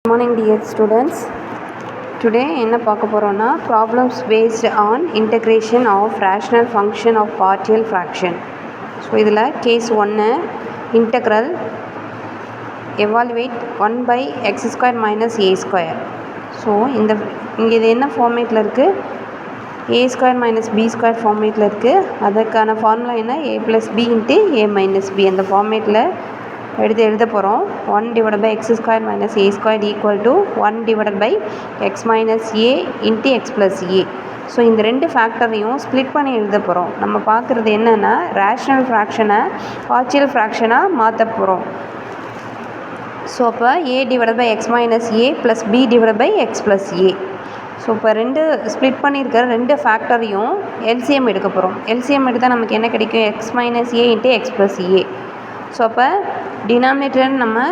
Good morning dear students. Today என்ன பார்க்க போறோம்னா problems based on integration of rational function of partial fraction. So இதில் case 1 integral evaluate 1 by x square minus a square. So இங்கே இது என்ன ஃபார்மேட்டில் இருக்குது, a square minus b square ஃபார்மேட்டில் இருக்குது. அதற்கான ஃபார்முலா என்ன, a plus b into a minus b. அந்த ஃபார்மேட்டில் எழுத போகிறோம். 1 divided by x square minus a square equal to 1 divided by x minus a into x plus a. So இந்த ரெண்டு ஃபேக்டரையும் ஸ்ப்ளிட் பண்ணி எழுத போகிறோம். நம்ம பார்க்குறது என்னென்னா ரேஷ்னல் ஃப்ராக்ஷனை பார்ஷியல் ஃப்ராக்ஷனாக மாற்ற போகிறோம். ஸோ அப்போ a divided by x minus a plus b divided by x plus a. So இப்போ ரெண்டு ஸ்ப்ளிட் பண்ணியிருக்கிற ரெண்டு ஃபேக்டரையும் எல்சிஎம் எடுக்க போகிறோம். எல்சிஎம் எடுத்தால் நமக்கு என்ன கிடைக்கும், x minus a into x plus a. So அப்போ டினாமினேட்டர் நம்ம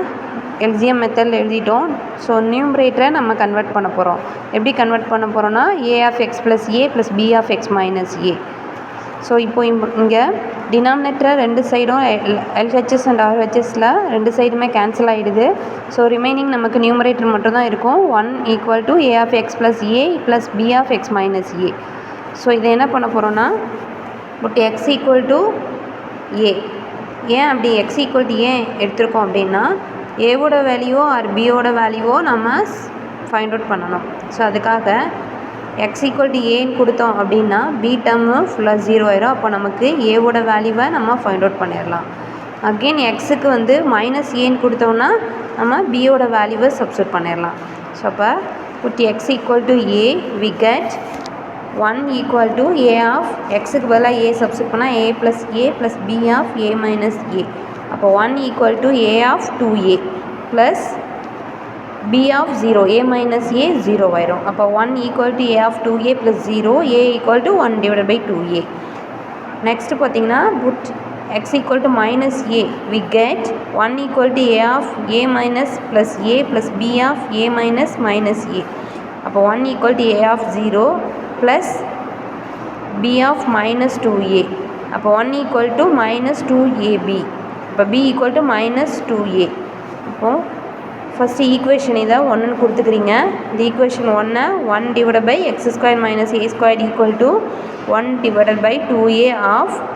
எல்சிஎம் மெத்தடில் எழுதிட்டோம். ஸோ நியூமரேட்டரை நம்ம கன்வெர்ட் பண்ண போகிறோம். எப்படி கன்வெர்ட் பண்ண போகிறோன்னா a of x plus a plus b of x minus a. So இப்போ இங்கே டினாமினேட்டரை ரெண்டு சைடும் எல்ஹெச்எஸ் அண்ட் ஆர்ஹெச்எஸில் ரெண்டு சைடுமே கேன்சல் ஆகிடுது. ஸோ ரிமைனிங் நமக்கு நியூமரேட்டர் மட்டும் தான் இருக்கும். 1 equal to a of x plus a plus b of x minus a. So இதை என்ன பண்ண போகிறோன்னா but x equal to a. ஏன் அப்படி எக்ஸ் ஈக்குவல் டு ஏன் எடுத்திருக்கோம் அப்படின்னா ஏவோட வேல்யூவோ ஆர் பியோட வேல்யூவோ நம்ம ஃபைண்ட் அவுட் பண்ணணும். ஸோ அதுக்காக எக்ஸ் ஈக்குவல் டு ஏன்னு கொடுத்தோம் அப்படின்னா பி டேர்மு ஃபுல்லாக 0 ஆயிரும். அப்போ நமக்கு ஏவோட வேல்யூவை நம்ம ஃபைண்ட் அவுட் பண்ணிடலாம். அகெயின் எக்ஸுக்கு வந்து மைனஸ் ஏன்னு கொடுத்தோம்னா நம்ம பியோட வேல்யூவை சப்ஸ்டிட்யூட் பண்ணிடலாம். ஸோ அப்போ put x equal to a we get 1 equal to a of xக்கு பதிலாக a சப்ஸ்டிட்யூட் பண்ணால் a plus b of a minus a. அப்போ 1 equal to a of 2a plus b of 0, a minus a 0 ஆயிரும். அப்போ 1 equal to a of 2a plus 0, a equal to 1 divided by 2a. Next பார்த்தீங்கன்னா put x equal to minus a we get 1 equal to a of a minus plus a plus b of a minus minus a. அப்போ 1 equal to a of 0 plus b of minus 2a. அப்போ 1 equal to minus 2ab. அப்போ b equal to minus 2a. அப்போது first equation இதை 1ன்னு கொடுத்துக்கிறீங்க. இந்த equation 1 divided by x square minus a square equal to 1 divided by 2a of